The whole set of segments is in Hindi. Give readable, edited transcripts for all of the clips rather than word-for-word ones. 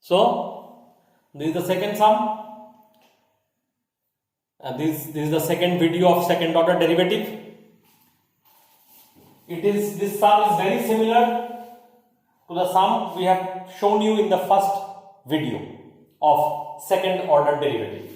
So this is the second sum. This is the second video of second order derivative. This sum is very similar to the sum we have shown you in the first video of second order derivative.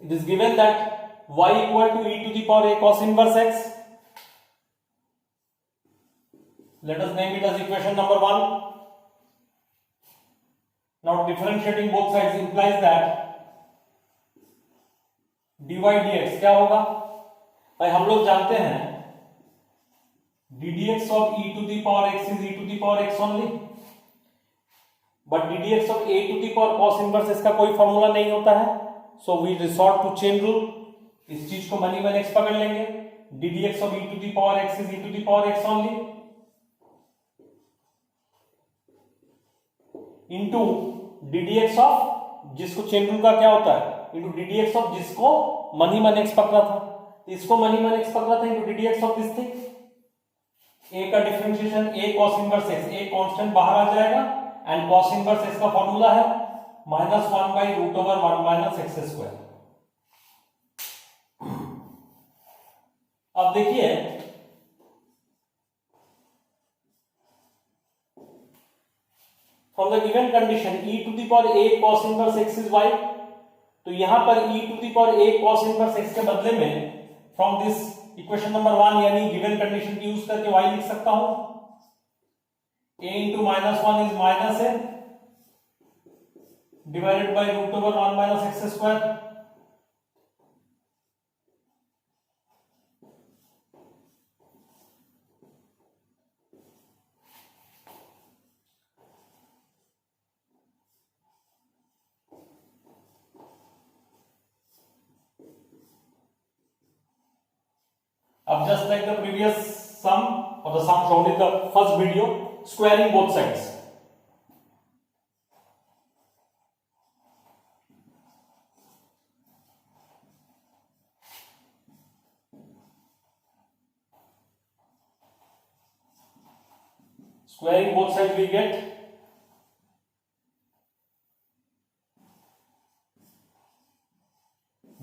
It is given that y equal to e to the power a cos inverse x. Let us name it as equation number 1. Now differentiating both sides implies that dy dx क्या होगा भाई, हम लोग जानते हैं ddx of e to the power x is e to the power x only, but ddx of a to the power cos inverse इसका कोई फॉर्मूला नहीं होता है. So we resort to chain rule. इस चीज को मनी मन x पकड़ लेंगे. ddx of e to the power x is e to the power x only into ddx of, जिसको चेन रूल का क्या होता है, into ddx of जिसको मनी मन x पकड़ा था, इसको मनी मन x पकड़ा था into ddx of this thing. a का differentiation a cos inverse x, a constant बाहर आ जाएगा एंड cos इनवर्स x का फॉर्मूला है -1 by root over 1 minus x square. अब देखिए from the given condition e to the power a cos inverse x is y, तो यहां पर e to the power a cos inverse x के बदले में from this equation number 1 यानी given condition की यूज करके y लिख सकता हूं. a into -1 is minus a divided by root over 1 minus x square. अब just like the previous sum or the sum shown in the first video, squaring both sides. Squaring both sides we get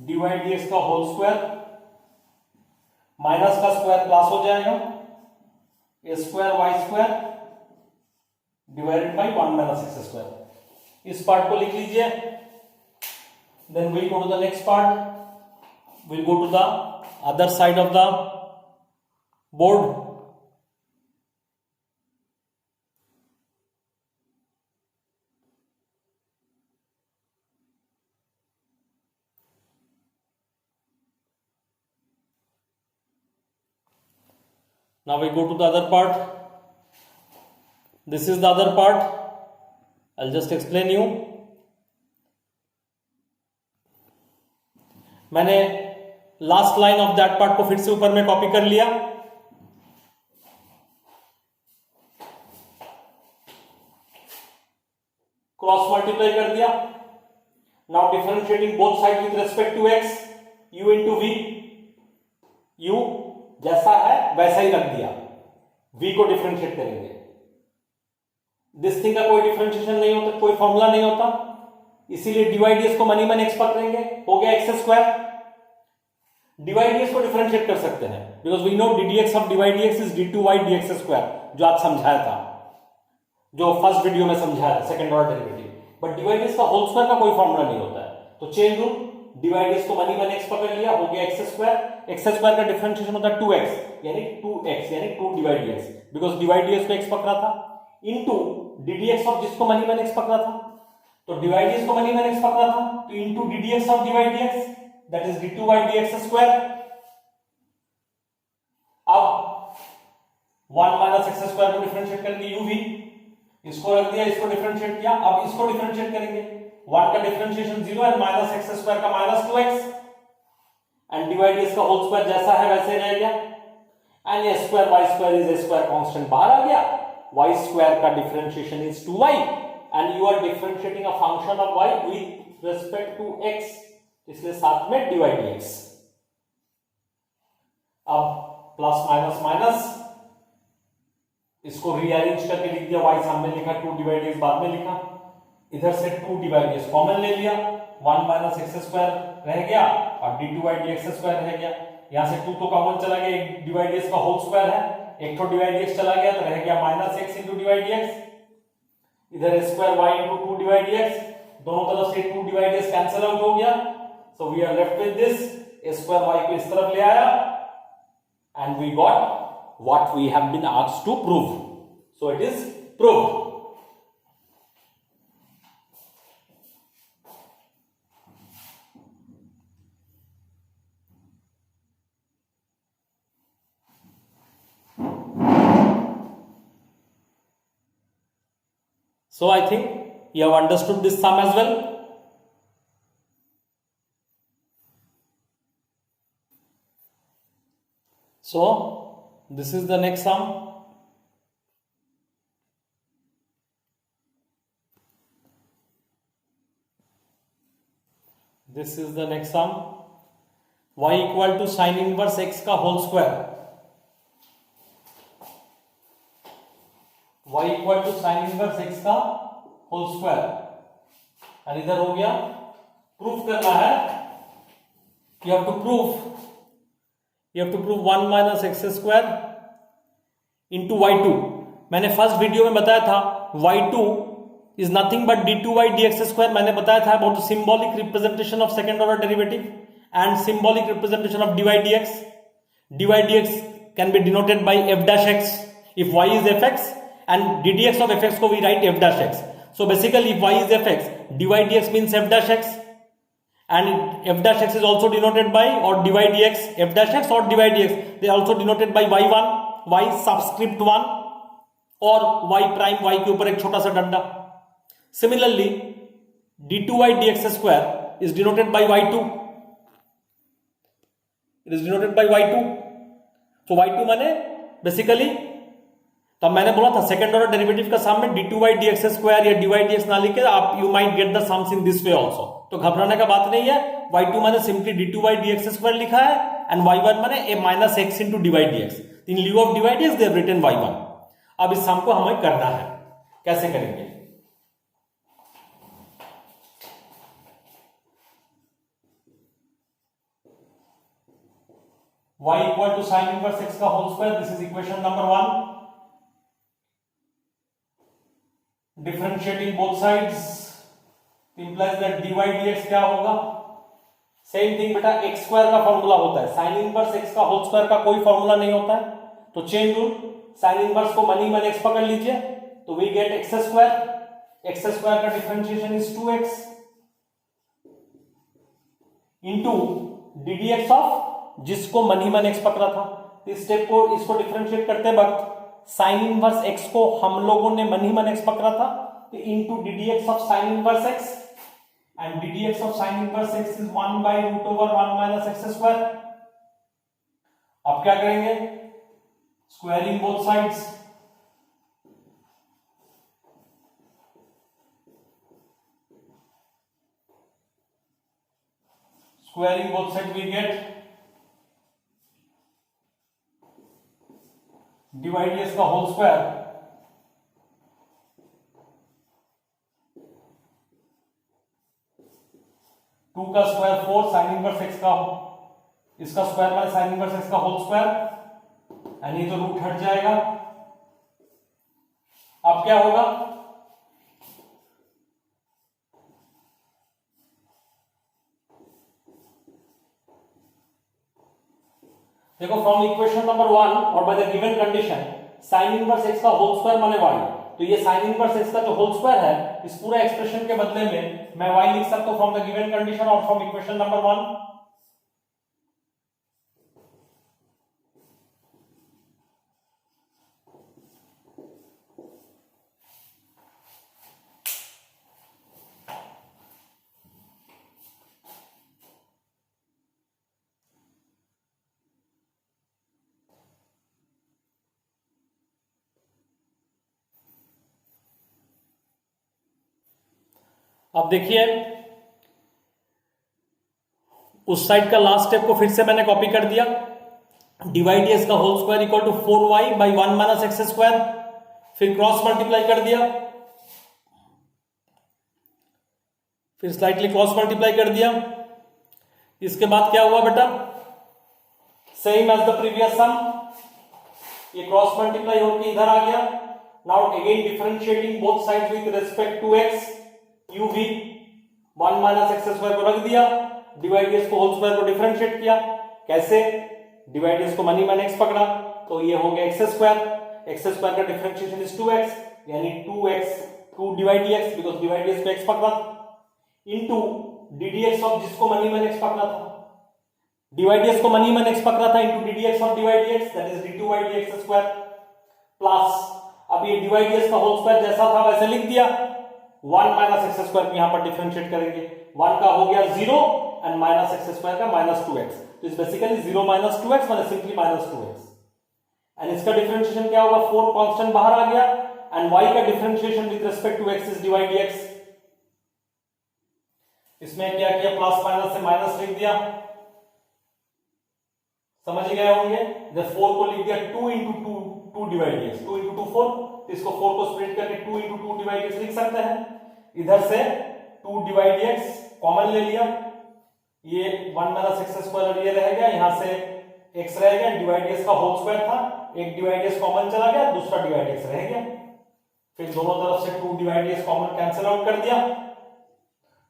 dy dx का होल स्क्वायर, माइनस का स्क्वायर प्लस हो जाएगा, a square y square divided by 1 minus x square. इस पार्ट को लिख लीजिए. Then will go to the next part. Will go to the other side of the board. Now we go to the other part. This is the other part. I'll just explain you. मैंने last line of that part को फिर से ऊपर में कॉपी कर लिया. क्रॉस मल्टीप्लाई कर दिया. Now differentiating both side with respect to x, u into v. u जैसा है वैसा ही रख दिया. v को डिफरेंशिएट करेंगे. दिस थिंग का कोई डिफरेंशिएशन नहीं होता, कोई फॉर्मूला नहीं होता, इसीलिए डिवाइड को मनी मन x पकड़ेंगे. हो गया x स्क्वायर. डिवाइड को डिफरेंशिएट कर सकते हैं because we know ddx of divide dx is d2y dx square, जो आज समझाया था, जो फर्स्ट वीडियो में समझाया second order derivative. But divide का होल स्क्वायर का कोई फॉर्मूला नहीं होता है. तो चेन रूल, डिवाइड को मनी मन x पकड़ लिया, हो गया x स्क्वायर. x स्क्वायर का डिफरेंशिएशन होता है 2x यानी 2x यानी 2 divide dx, because divide dx को x पकड़ा था, इनटू ddx ऑफ जिसको मनी मन x पकड़ा था. तो डिवाइड dx को मनी मन x पकड़ा था, तो into ddx of divide dx, that is d2y dx square. अब 1 माइनस x स्क्वायर को डिफरेंशिएट करके uv, इसको रख दिया, इसको डिफरेंशिएट किया. अब इसको डिफरेंशिएट करेंगे. 1 का differentiation 0 and minus x square का माइनस 2x एंड डिवाइड इसका होल स्क्वायर जैसा है वैसे रह गया. And a square y square is a square constant बाहर आ गया. y स्क्वायर का differentiation is 2y and you are differentiating a function of y with respect to x, इसलिए साथ में dy dx। अब प्लस माइनस माइनस, इसको रीअरेंज करके लिख दिया, y सामने लिखा, 2 डिवाइड x बाद में लिखा, इधर से 2 डिवाइड x कॉमन ले लिया, 1 माइनस एक्स स्क्वायर रह गया और डी2 बाई डी एक्स स्क्वायर रह गया। यहां से 2 तो कॉमन चला गया, एक डिवाइड एक्स का होल स्क्वायर है, एक तो डिवाइड एक्स चला गया तो रह गया minus x into divide x, इधर square y into 2 divide x, दोनों तरफ से 2 डिवाइड एक्स कैंसिल आउट हो गया। So we are left with this, square y को इस तरफ ले आया and we got what we have been asked to prove. So it is proved. So I think you have understood this sum as well. So this is the next sum. This is the next sum. Y equal to sin inverse x का whole square. y equal to sine inverse x का होल स्क्वायर, और इधर हो गया प्रूफ करना है, you have to prove 1 minus x square into y2। मैंने फर्स्ट वीडियो में बताया था y2 is nothing but d2 by dx square. मैंने बताया था about symbolic representation of second order derivative and symbolic representation of dy dx। dy dx can be denoted by f dash x if y is fx, and ddx of fx को we write f dash x. So basically if y is fx, dy dx means f dash x, and f dash x is also denoted by, or dy dx, f dash x or dy dx, they are also denoted by y1, y subscript 1 और y prime, y के ऊपर एक छोटा सा डंडा। Similarly d2y dx square is denoted by y2, it is denoted by y2। so y2 माने बेसिकली, तो मैंने बोला था सेकंड ऑर्डर डेरिवेटिव का सम में d2 बाई dx स्क्वायर या dy dx ना लिखे आप you might get the sums in this way also, तो घबराने का बात नहीं है। y2 मैंने simply d2 by dx square लिखा है एंड y1 मैंने a minus x into dy dx, in lieu of dy dx they have written y1। अब इस सम को हमें करना है, कैसे करेंगे? y equal to sine inverse x का whole square, this is equation number 1। Differentiating both sides implies that dy dx क्या होगा? सेम थिंग बेटा, x स्क्वायर का फॉर्मूला होता है, साइन इनवर्स x का होल स्क्वायर का कोई फॉर्मूला नहीं होता है, तो चेन रूल, साइन इनवर्स को मनी मन x पकड़ लीजिए तो वी गेट x स्क्वायर का differentiation is 2x into ddx of जिसको मनी मन x पकड़ा था। इस स्टेप को, इसको डिफरेंशिएट करते वक्त साइन इनवर्स x को हम लोगों ने मनी मन x पकड़ा था, तो into ddx of sine inverse x, and ddx of sine inverse x is 1 by root over 1 minus x square. अब क्या करेंगे? Squaring both sides, squaring both side we get divide dx का होल स्क्वायर, टू का स्क्वायर 4 साइन इनवर्स x का, इसका square minus sine inverse x का होल स्क्वायर, एंड ये तो रूट हट जाएगा। अब क्या होगा? देखो फ्रॉम इक्वेशन नंबर 1 और by the given condition sign inverse x का होल स्क्वायर माने y, तो ये साइन इनवर्स x का जो होल स्क्वायर है, इस पूरा एक्सप्रेशन के बदले में मैं y लिख सकता हूं फ्रॉम द गिवन कंडीशन और फ्रॉम इक्वेशन नंबर 1। अब देखिए उस साइड का लास्ट स्टेप को फिर से मैंने कॉपी कर दिया, डिवाइड एस का whole square equal to 4y by 1 minus x square, फिर क्रॉस मल्टीप्लाई कर दिया, फिर स्लाइटली क्रॉस मल्टीप्लाई कर दिया। इसके बाद क्या हुआ बेटा, same as the previous sum, ये क्रॉस मल्टीप्लाई होकर इधर आ गया। Now again differentiating both sides with respect to x, u v 1 minus x square को रख दिया, डिवाइड एस को होल स्क्वायर को डिफरेंशिएट किया। कैसे, डिवाइड एस को मनी मैंने x पकड़ा तो ये हो गया एक्स स्क्वायर का डिफरेंशिएशन इज 2x, यानी 2x 2 divide dx, because divide S को x पकड़ा, into D D x of जिसको मनी मैंने x पकड़ा था, डिवाइड एस को मनी मैंने x पकड़ा था, into D D x of divide dx, that is d2 by dx square, plus अब ये डिवाइड एस का होल स्क्वायर जैसा था वैसे लिख दिया, 1 माइनस एक्स स्क्वायर को यहां पर डिफरेंशिएट करेंगे, 1 का हो गया 0 एंड माइनस एक्स स्क्वायर का माइनस 2x, तो is basically 0 minus 2x minus simply minus 2x, and इसका डिफरेंशिएशन क्या होगा, 4 कांस्टेंट बाहर आ गया, एंड y का differentiation with respect to x is divide dx। इसमें क्या किया, प्लस माइनस से माइनस लिख दिया, समझ गए होंगे। जब 4 को लिख दिया 2 इंटू 2 डिवाइड dx, 2 इंटू 2 4, तो इसको 4 को स्प्लिट करके 2 इंटू 2 डिवाइड dx लिख सकते हैं। इधर से 2 डिवाइड dx कॉमन ले लिया, ये 1 माइनस एक्स स्क्वायर और ये रह गया, यहां से x रह गया, डिवाइड dx का होल स्क्वायर था, एक डिवाइड dx कॉमन चला गया, दूसरा डिवाइड dx रह गया, फिर दोनों तरफ से 2 divide dx common cancel out कर दिया,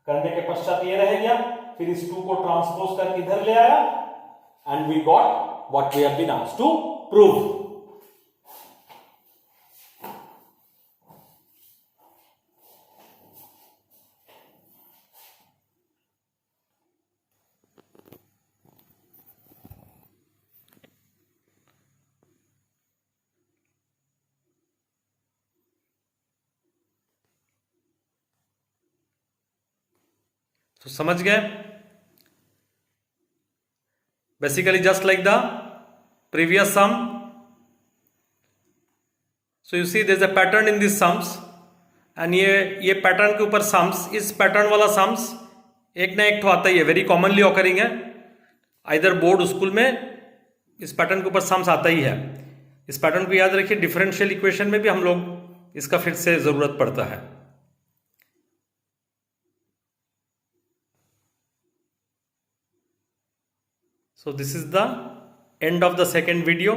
करने के पश्चात ये रह गया, फिर इस 2 को ट्रांसपोज करके इधर ले आया, and we got what we have been asked to prove. तो समझ गए, basically just like the previous sum. So you see there is a pattern in this sums, and ये पैटर्न के ऊपर सम्स, इस पैटर्न वाला सम्स एक ना एक तो आता ही है, वेरी कॉमनली ऑकरिंग है, आइदर बोर्ड स्कूल में इस पैटर्न के ऊपर सम्स आता ही है। इस पैटर्न को याद रखिए, डिफरेंशियल इक्वेशन में भी हम लोग इसका फिर से जरूरत पड़ता है। So this is the end of the second video.